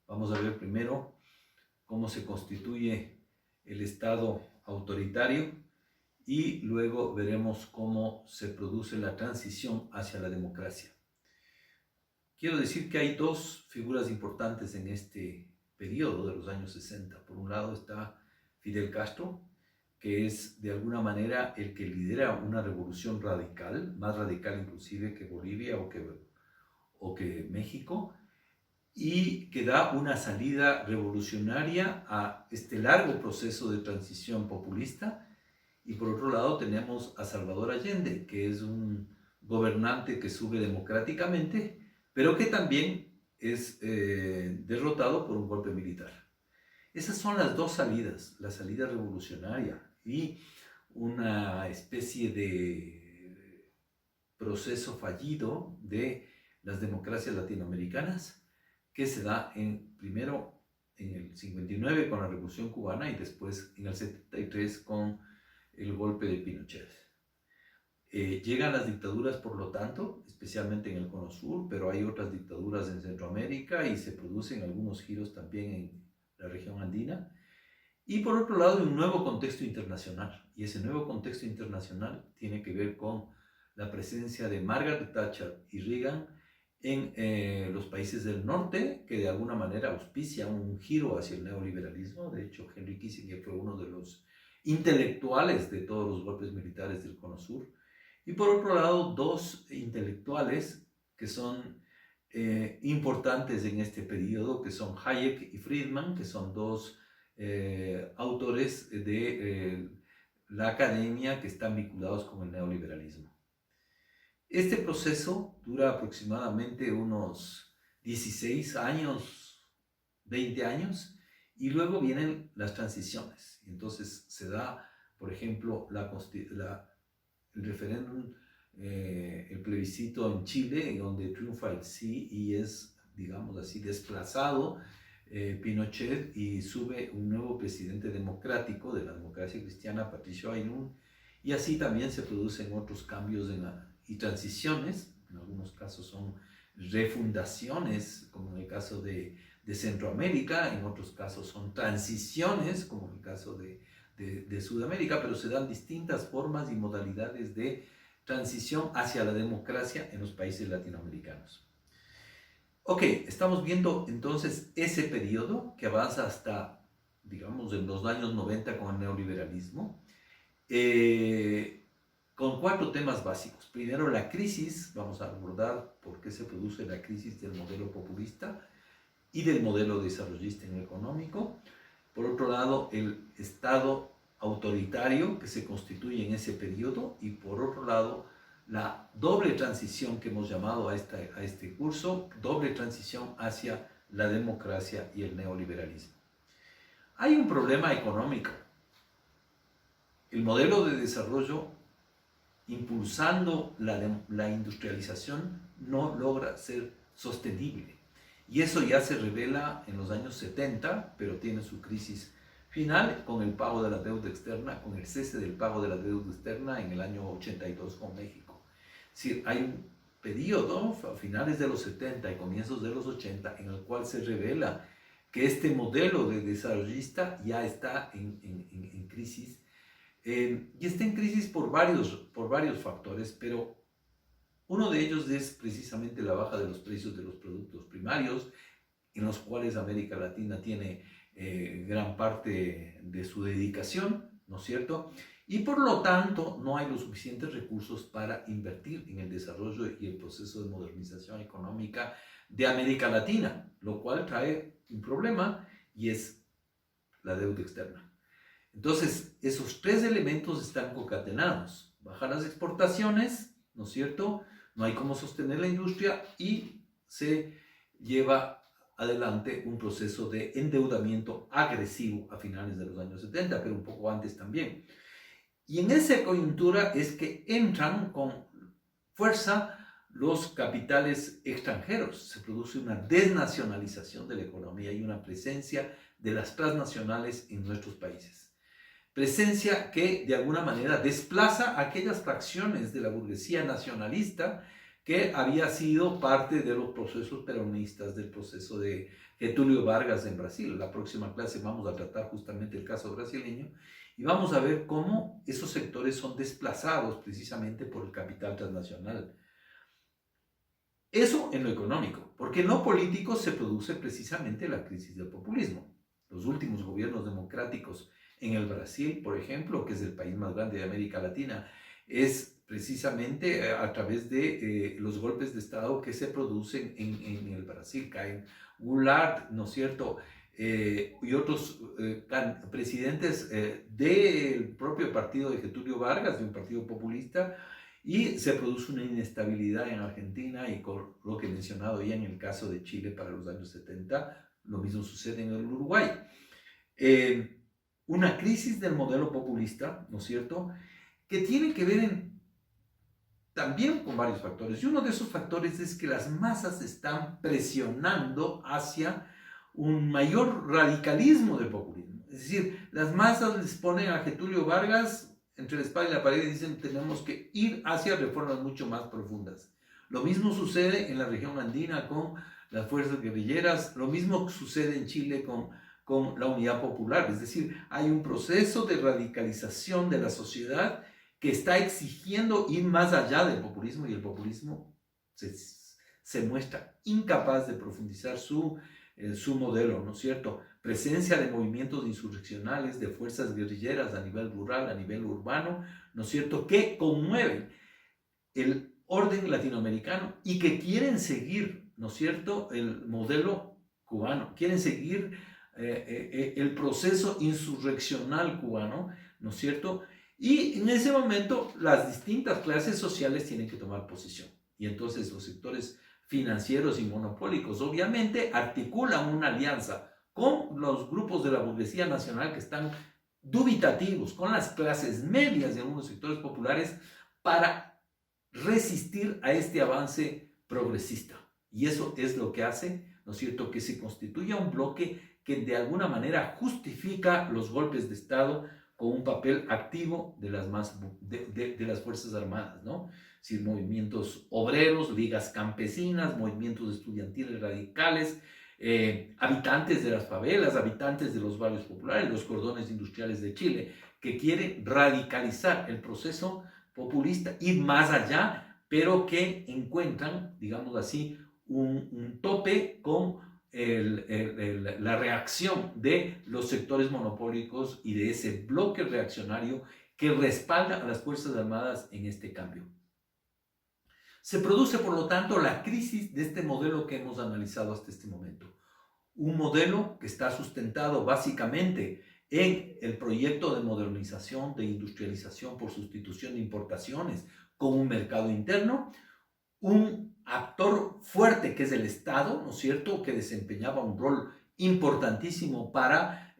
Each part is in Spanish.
Vamos a ver primero cómo se constituye el Estado autoritario y luego veremos cómo se produce la transición hacia la democracia. Quiero decir que hay dos figuras importantes en este periodo de los años 60. Por un lado está Fidel Castro, que es de alguna manera el que lidera una revolución radical, más radical inclusive que Bolivia o que México, y que da una salida revolucionaria a este largo proceso de transición populista. Y por otro lado tenemos a Salvador Allende, que es un gobernante que sube democráticamente, pero que también es derrotado por un golpe militar. Esas son las dos salidas, la salida revolucionaria y una especie de proceso fallido de las democracias latinoamericanas que se da primero en el 59 con la Revolución Cubana y después en el 73 con el golpe de Pinochet. Llegan las dictaduras, por lo tanto, especialmente en el Cono Sur, pero hay otras dictaduras en Centroamérica y se producen algunos giros también en la región andina. Y por otro lado, un nuevo contexto internacional. Y ese nuevo contexto internacional tiene que ver con la presencia de Margaret Thatcher y Reagan en los países del norte, que de alguna manera auspician un giro hacia el neoliberalismo. De hecho, Henry Kissinger fue uno de los intelectuales de todos los golpes militares del Cono Sur. Y por otro lado, dos intelectuales que son importantes en este periodo, que son Hayek y Friedman, que son dos autores de la academia que están vinculados con el neoliberalismo. Este proceso dura aproximadamente unos 16 años, 20 años, y luego vienen las transiciones. Entonces se da, por ejemplo, el referéndum, el plebiscito en Chile, en donde triunfa el sí y es, digamos así, desplazado Pinochet y sube un nuevo presidente democrático de la democracia cristiana, Patricio Aylwin, y así también se producen otros cambios y transiciones. En algunos casos son refundaciones, como en el caso de Centroamérica, en otros casos son transiciones, como en el caso de Sudamérica, pero se dan distintas formas y modalidades de transición hacia la democracia en los países latinoamericanos. Ok, estamos viendo entonces ese periodo que avanza hasta, digamos, en los años 90 con el neoliberalismo, con cuatro temas básicos. Primero, la crisis, vamos a abordar por qué se produce la crisis del modelo populista y del modelo desarrollista en lo económico. Por otro lado, el Estado autoritario que se constituye en ese periodo y por otro lado, la doble transición que hemos llamado a este curso, doble transición hacia la democracia y el neoliberalismo. Hay un problema económico. El modelo de desarrollo impulsando la industrialización no logra ser sostenible. Y eso ya se revela en los años 70, pero tiene su crisis final con el pago de la deuda externa, con el cese del pago de la deuda externa en el año 82 con México. Es decir, hay un periodo a finales de los 70 y comienzos de los 80 en el cual se revela que este modelo de desarrollista ya está en crisis. Y está en crisis por varios factores, pero uno de ellos es precisamente la baja de los precios de los productos primarios, en los cuales América Latina tiene gran parte de su dedicación, ¿no es cierto? Y por lo tanto no hay los suficientes recursos para invertir en el desarrollo y el proceso de modernización económica de América Latina, lo cual trae un problema y es la deuda externa. Entonces, esos tres elementos están concatenados. Bajan las exportaciones, ¿no es cierto? No hay cómo sostener la industria y se lleva adelante un proceso de endeudamiento agresivo a finales de los años 70, pero un poco antes también. Y en esa coyuntura es que entran con fuerza los capitales extranjeros. Se produce una desnacionalización de la economía y una presencia de las transnacionales en nuestros países. Presencia que de alguna manera desplaza aquellas fracciones de la burguesía nacionalista que había sido parte de los procesos peronistas, del proceso de Getúlio Vargas en Brasil. La próxima clase vamos a tratar justamente el caso brasileño y vamos a ver cómo esos sectores son desplazados precisamente por el capital transnacional. Eso en lo económico, porque en lo político se produce precisamente la crisis del populismo. Los últimos gobiernos democráticos en el Brasil, por ejemplo, que es el país más grande de América Latina, es precisamente a través de los golpes de Estado que se producen en el Brasil. Caen Goulart, ¿no es cierto?, y otros presidentes del propio partido de Getúlio Vargas, de un partido populista, y se produce una inestabilidad en Argentina y con lo que he mencionado ya en el caso de Chile para los años 70, lo mismo sucede en el Uruguay. Una crisis del modelo populista, ¿no es cierto?, que tiene que ver también con varios factores. Y uno de esos factores es que las masas están presionando hacia un mayor radicalismo del populismo. Es decir, las masas les ponen a Getúlio Vargas entre la espada y la pared y dicen tenemos que ir hacia reformas mucho más profundas. Lo mismo sucede en la región andina con las fuerzas guerrilleras, lo mismo sucede en Chile con la Unidad Popular. Es decir, hay un proceso de radicalización de la sociedad que está exigiendo ir más allá del populismo, y el populismo se muestra incapaz de profundizar su modelo, ¿no es cierto? Presencia de movimientos insurreccionales, de fuerzas guerrilleras a nivel rural, a nivel urbano, ¿no es cierto?, que conmueven el orden latinoamericano y que quieren seguir, ¿no es cierto?, el modelo cubano, quieren seguir el proceso insurreccional cubano, ¿no es cierto?, y en ese momento las distintas clases sociales tienen que tomar posición. Y entonces los sectores financieros y monopólicos obviamente articulan una alianza con los grupos de la burguesía nacional que están dubitativos, con las clases medias de algunos sectores populares, para resistir a este avance progresista. Y eso es lo que hace, ¿no es cierto?, que se constituya un bloque que de alguna manera justifica los golpes de Estado con un papel activo de las Fuerzas Armadas, ¿no? Es decir, movimientos obreros, ligas campesinas, movimientos estudiantiles radicales, habitantes de las favelas, habitantes de los barrios populares, los cordones industriales de Chile, que quieren radicalizar el proceso populista, ir más allá, pero que encuentran, digamos así, un tope con la reacción de los sectores monopólicos y de ese bloque reaccionario que respalda a las Fuerzas Armadas en este cambio. Se produce, por lo tanto, la crisis de este modelo que hemos analizado hasta este momento. Un modelo que está sustentado básicamente en el proyecto de modernización, de industrialización por sustitución de importaciones con un mercado interno, un actor fuerte que es el Estado, ¿no es cierto?, que desempeñaba un rol importantísimo para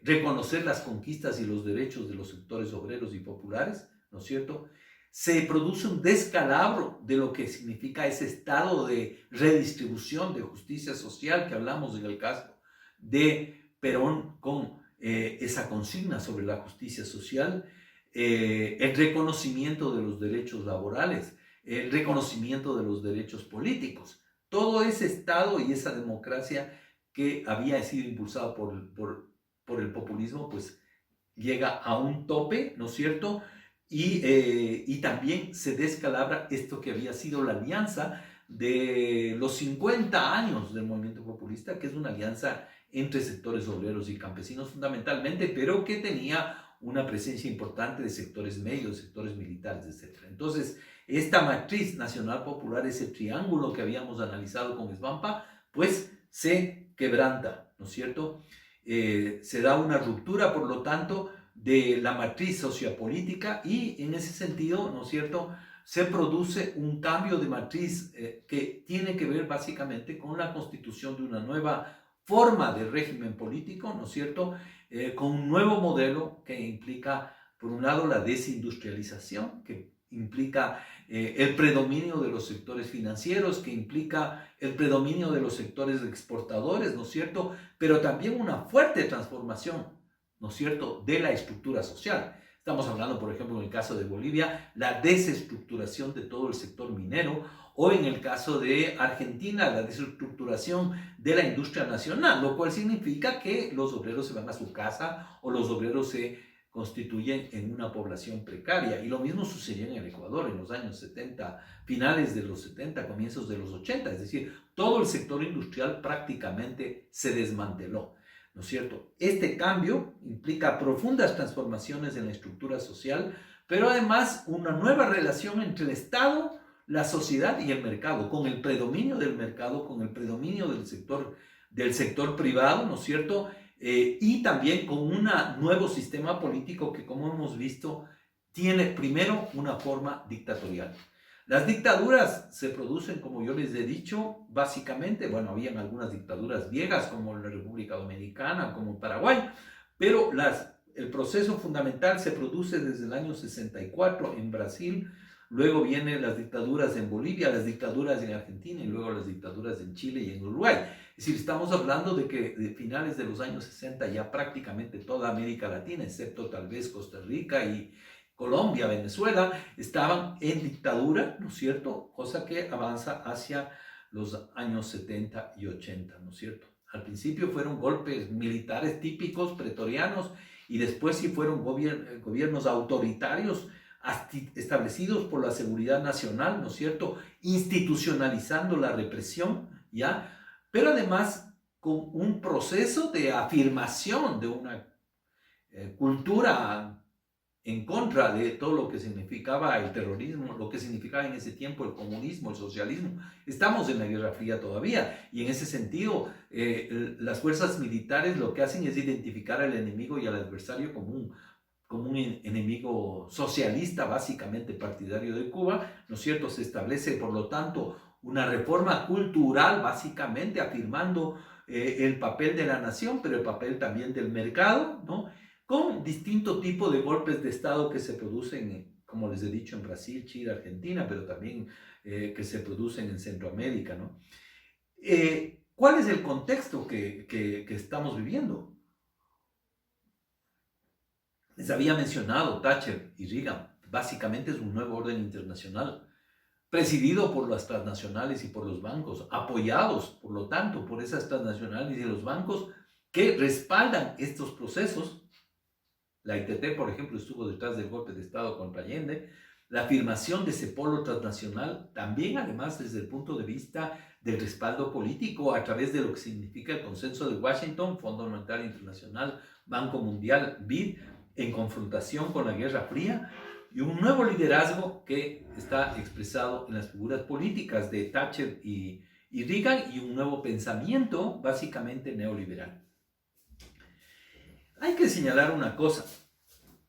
reconocer las conquistas y los derechos de los sectores obreros y populares, ¿no es cierto? Se produce un descalabro de lo que significa ese estado de redistribución, de justicia social que hablamos en el caso de Perón con esa consigna sobre la justicia social, el reconocimiento de los derechos laborales, el reconocimiento de los derechos políticos. Todo ese Estado y esa democracia que había sido impulsado por el populismo, pues llega a un tope, ¿no es cierto?, y también se descalabra esto que había sido la alianza de los 50 años del movimiento populista, que es una alianza entre sectores obreros y campesinos fundamentalmente, pero que tenía una presencia importante de sectores medios, sectores militares, etc. Entonces, esta matriz nacional popular, ese triángulo que habíamos analizado con Svampa, pues se quebranta, ¿no es cierto? Se da una ruptura, por lo tanto, de la matriz sociopolítica y en ese sentido, ¿no es cierto?, se produce un cambio de matriz que tiene que ver básicamente con la constitución de una nueva forma de régimen político, ¿no es cierto?, con un nuevo modelo que implica, por un lado, la desindustrialización, que implica el predominio de los sectores financieros, que implica el predominio de los sectores exportadores, ¿no es cierto?, pero también una fuerte transformación, ¿no es cierto?, de la estructura social. Estamos hablando, por ejemplo, en el caso de Bolivia, la desestructuración de todo el sector minero o en el caso de Argentina, la desestructuración de la industria nacional, lo cual significa que los obreros se van a su casa o los obreros se constituyen en una población precaria. Y lo mismo sucedió en el Ecuador en los años 70, finales de los 70, comienzos de los 80, es decir, todo el sector industrial prácticamente se desmanteló, ¿no es cierto? Este cambio implica profundas transformaciones en la estructura social, pero además una nueva relación entre el Estado, la sociedad y el mercado, con el predominio del mercado, con el predominio del sector privado, ¿no es cierto? Y también con un nuevo sistema político que, como hemos visto, tiene primero una forma dictatorial. Las dictaduras se producen, como yo les he dicho, básicamente, bueno, habían algunas dictaduras viejas como la República Dominicana, como Paraguay, pero el proceso fundamental se produce desde el año 64 en Brasil, luego vienen las dictaduras en Bolivia, las dictaduras en Argentina y luego las dictaduras en Chile y en Uruguay. Es decir, estamos hablando de que de finales de los años 60 ya prácticamente toda América Latina, excepto tal vez Costa Rica y Colombia, Venezuela, estaban en dictadura, ¿no es cierto? Cosa que avanza hacia los años 70 y 80, ¿no es cierto? Al principio fueron golpes militares típicos, pretorianos, y después sí fueron gobiernos autoritarios establecidos por la seguridad nacional, ¿no es cierto? Institucionalizando la represión, ¿ya? Pero además con un proceso de afirmación de una cultura en contra de todo lo que significaba el terrorismo, lo que significaba en ese tiempo el comunismo, el socialismo. Estamos en la Guerra Fría todavía y en ese sentido las fuerzas militares lo que hacen es identificar al enemigo y al adversario como un enemigo socialista, básicamente partidario de Cuba, ¿no es cierto? Se establece, por lo tanto, una reforma cultural, básicamente afirmando el papel de la nación, pero el papel también del mercado, ¿no? Con distinto tipo de golpes de Estado que se producen, como les he dicho, en Brasil, Chile, Argentina, pero también que se producen en Centroamérica, ¿no? ¿Cuál es el contexto que estamos viviendo? Les había mencionado Thatcher y Reagan. Básicamente es un nuevo orden internacional, presidido por las transnacionales y por los bancos, apoyados, por lo tanto, por esas transnacionales y los bancos que respaldan estos procesos. La ITT, por ejemplo, estuvo detrás del golpe de Estado contra Allende. La afirmación de ese polo transnacional, también además desde el punto de vista del respaldo político a través de lo que significa el consenso de Washington, Fondo Monetario Internacional, Banco Mundial, BID, en confrontación con la Guerra Fría, y un nuevo liderazgo que está expresado en las figuras políticas de Thatcher y Reagan, y un nuevo pensamiento básicamente neoliberal. Hay que señalar una cosa,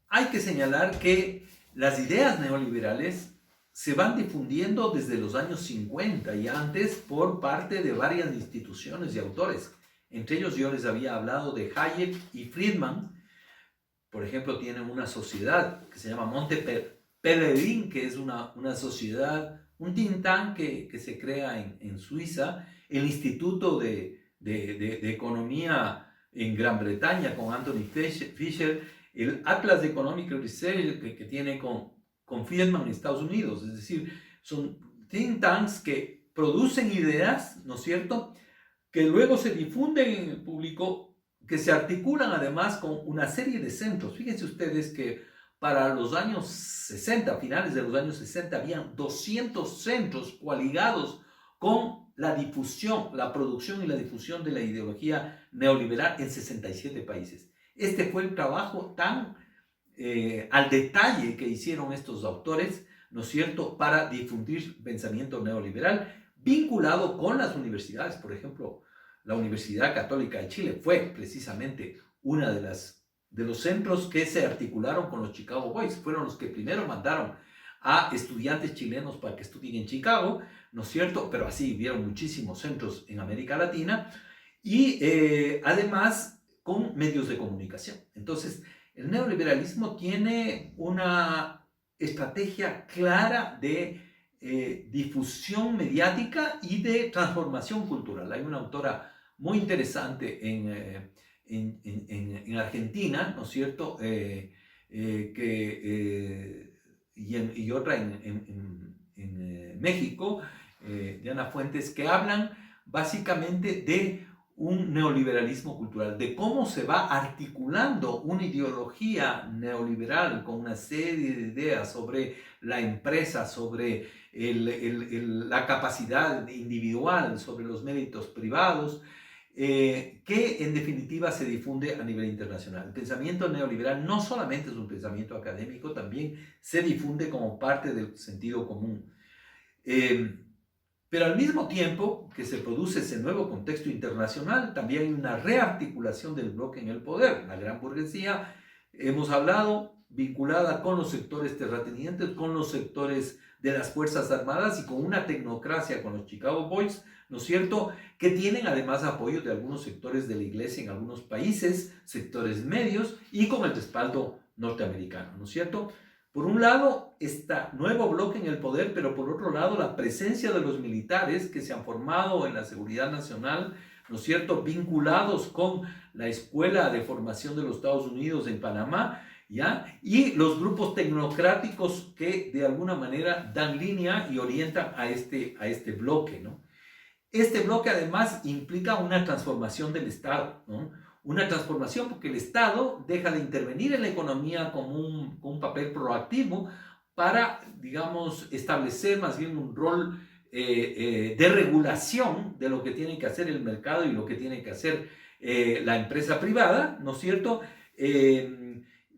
hay que señalar que las ideas neoliberales se van difundiendo desde los años 50 y antes por parte de varias instituciones y autores. Entre ellos yo les había hablado de Hayek y Friedman. Por ejemplo, tienen una sociedad que se llama Monte Pelerin, que es una sociedad, un think tank que se crea en Suiza, el Instituto de Economía en Gran Bretaña con Anthony Fisher, el Atlas Economic Research que tiene con Friedman en Estados Unidos. Es decir, son think tanks que producen ideas, ¿no es cierto?, que luego se difunden en el público, que se articulan además con una serie de centros. Fíjense ustedes que para los años 60, finales de los años 60, habían 200 centros coaligados con la difusión, la producción y la difusión de la ideología neoliberal en 67 países. Este fue el trabajo tan al detalle que hicieron estos autores, ¿no es cierto?, para difundir pensamiento neoliberal vinculado con las universidades. Por ejemplo, la Universidad Católica de Chile fue precisamente una de los centros que se articularon con los Chicago Boys. Fueron los que primero mandaron a estudiantes chilenos para que estudien en Chicago, ¿no es cierto? Pero así hubieron muchísimos centros en América Latina y además con medios de comunicación. Entonces, el neoliberalismo tiene una estrategia clara de difusión mediática y de transformación cultural. Hay una autora muy interesante en Argentina, ¿no es cierto?, y otra en México, Diana Fuentes, que hablan básicamente de un neoliberalismo cultural, de cómo se va articulando una ideología neoliberal con una serie de ideas sobre la empresa, sobre la capacidad individual, sobre los méritos privados, que en definitiva se difunde a nivel internacional. El pensamiento neoliberal no solamente es un pensamiento académico, también se difunde como parte del sentido común. Pero al mismo tiempo que se produce ese nuevo contexto internacional, también hay una rearticulación del bloque en el poder. La gran burguesía, hemos hablado, vinculada con los sectores terratenientes, con los sectores de las Fuerzas Armadas y con una tecnocracia, con los Chicago Boys, ¿no es cierto?, que tienen además apoyo de algunos sectores de la iglesia en algunos países, sectores medios, y con el respaldo norteamericano, ¿no es cierto? Por un lado, este nuevo bloque en el poder, pero por otro lado, la presencia de los militares que se han formado en la seguridad nacional, ¿no es cierto?, vinculados con la Escuela de Formación de los Estados Unidos en Panamá, ¿ya? Y los grupos tecnocráticos que de alguna manera dan línea y orientan a este bloque, ¿no? Este bloque además implica una transformación del Estado, ¿no? Una transformación porque el Estado deja de intervenir en la economía con un papel proactivo para, digamos, establecer más bien un rol de regulación de lo que tiene que hacer el mercado y lo que tiene que hacer la empresa privada, ¿no es cierto?,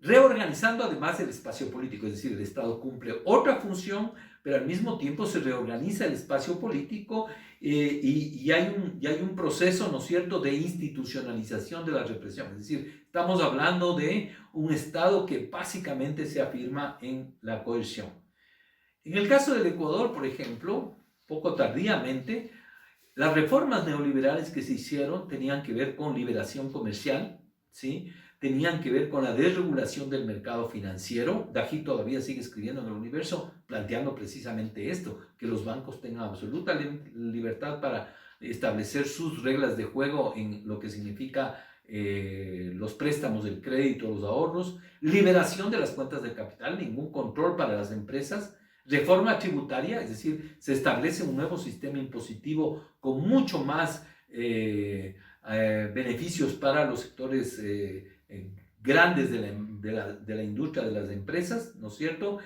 reorganizando además el espacio político, es decir, el Estado cumple otra función, pero al mismo tiempo se reorganiza el espacio político y hay un proceso, ¿no es cierto?, de institucionalización de la represión. Es decir, estamos hablando de un Estado que básicamente se afirma en la coerción. En el caso del Ecuador, por ejemplo, poco tardíamente, las reformas neoliberales que se hicieron tenían que ver con liberación comercial, ¿sí?, tenían que ver con la desregulación del mercado financiero. Dají todavía sigue escribiendo en El Universo, planteando precisamente esto, que los bancos tengan absoluta libertad para establecer sus reglas de juego en lo que significa los préstamos, el crédito, los ahorros, liberación de las cuentas de capital, ningún control para las empresas, reforma tributaria, es decir, se establece un nuevo sistema impositivo con mucho más beneficios para los sectores grandes de la industria, de las empresas, ¿no es cierto?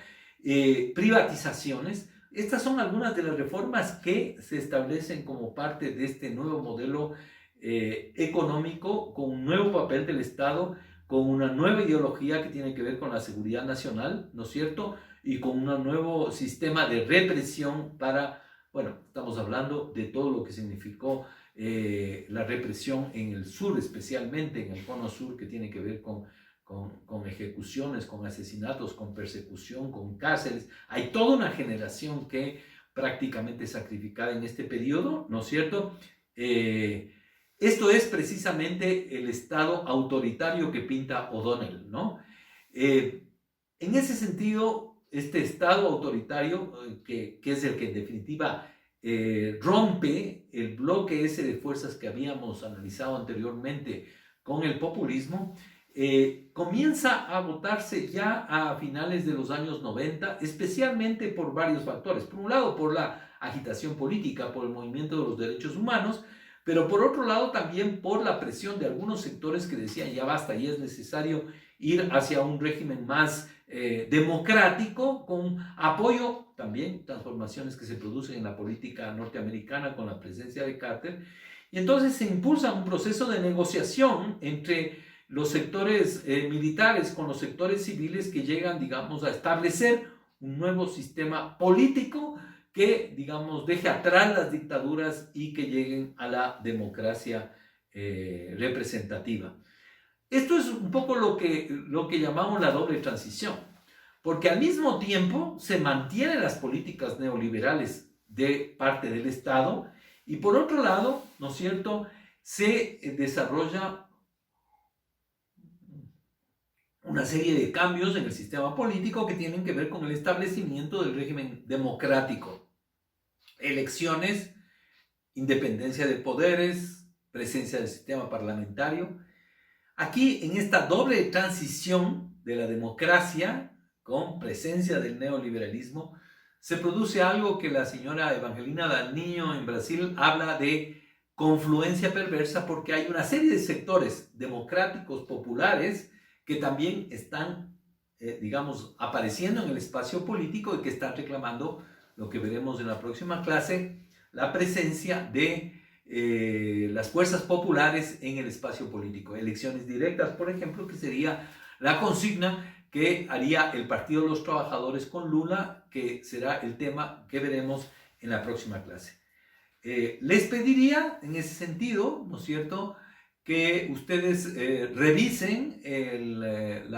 Privatizaciones. Estas son algunas de las reformas que se establecen como parte de este nuevo modelo económico, con un nuevo papel del Estado, con una nueva ideología que tiene que ver con la seguridad nacional, ¿no es cierto?, y con un nuevo sistema de represión para, bueno, estamos hablando de todo lo que significó la represión en el sur, especialmente en el cono sur, que tiene que ver con ejecuciones, con asesinatos, con persecución, con cárceles. Hay toda una generación que prácticamente sacrificada en este periodo, ¿no es cierto? Esto es precisamente el Estado autoritario que pinta O'Donnell, ¿no? En ese sentido, este Estado autoritario, que es el que en definitiva rompe el bloque ese de fuerzas que habíamos analizado anteriormente con el populismo, comienza a votarse ya a finales de los años 90, especialmente por varios factores. Por un lado, por la agitación política, por el movimiento de los derechos humanos, pero por otro lado también por la presión de algunos sectores que decían ya basta, ya es necesario ir hacia un régimen más democrático, con apoyo también, transformaciones que se producen en la política norteamericana con la presencia de Carter, y entonces se impulsa un proceso de negociación entre los sectores militares con los sectores civiles que llegan, digamos, a establecer un nuevo sistema político que, digamos, deje atrás las dictaduras y que lleguen a la democracia representativa. Esto es un poco lo que llamamos la doble transición, porque al mismo tiempo se mantienen las políticas neoliberales de parte del Estado y por otro lado, ¿no es cierto?, se desarrolla una serie de cambios en el sistema político que tienen que ver con el establecimiento del régimen democrático. Elecciones, independencia de poderes, presencia del sistema parlamentario. Aquí, en esta doble transición de la democracia con presencia del neoliberalismo, se produce algo que la señora Evangelina Daniño en Brasil habla de confluencia perversa, porque hay una serie de sectores democráticos populares que también están, digamos, apareciendo en el espacio político y que están reclamando, lo que veremos en la próxima clase, la presencia de las fuerzas populares en el espacio político. Elecciones directas, por ejemplo, que sería la consigna que haría el Partido de los Trabajadores con Lula, que será el tema que veremos en la próxima clase. Les pediría en ese sentido, ¿no es cierto?, que ustedes revisen el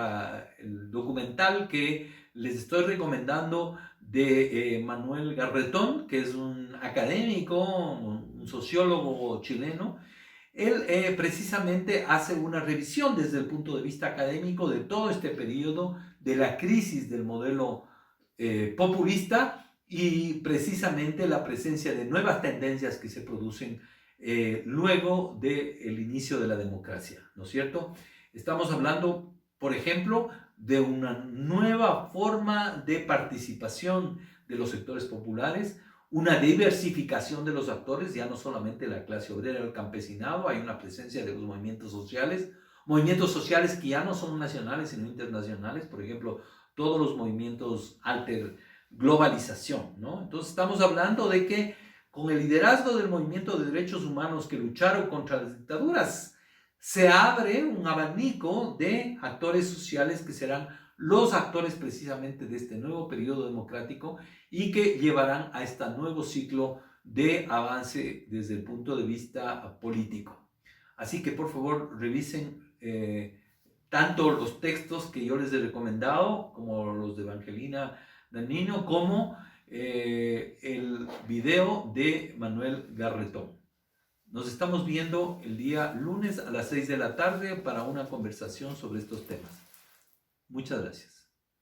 documental que les estoy recomendando de Manuel Garretón, que es un académico, un sociólogo chileno. Él precisamente hace una revisión desde el punto de vista académico de todo este periodo de la crisis del modelo populista y precisamente la presencia de nuevas tendencias que se producen luego del inicio de la democracia, ¿no es cierto? Estamos hablando, por ejemplo, de una nueva forma de participación de los sectores populares, una diversificación de los actores, ya no solamente la clase obrera o el campesinado, hay una presencia de los movimientos sociales que ya no son nacionales sino internacionales, por ejemplo, todos los movimientos globalización, ¿no? Entonces estamos hablando de que con el liderazgo del movimiento de derechos humanos que lucharon contra las dictaduras, se abre un abanico de actores sociales que serán los actores precisamente de este nuevo periodo democrático y que llevarán a este nuevo ciclo de avance desde el punto de vista político. Así que por favor revisen tanto los textos que yo les he recomendado como los de Evangelina Daniño como el video de Manuel Garretón. Nos estamos viendo el día lunes a las 6 de la tarde para una conversación sobre estos temas. Muchas gracias.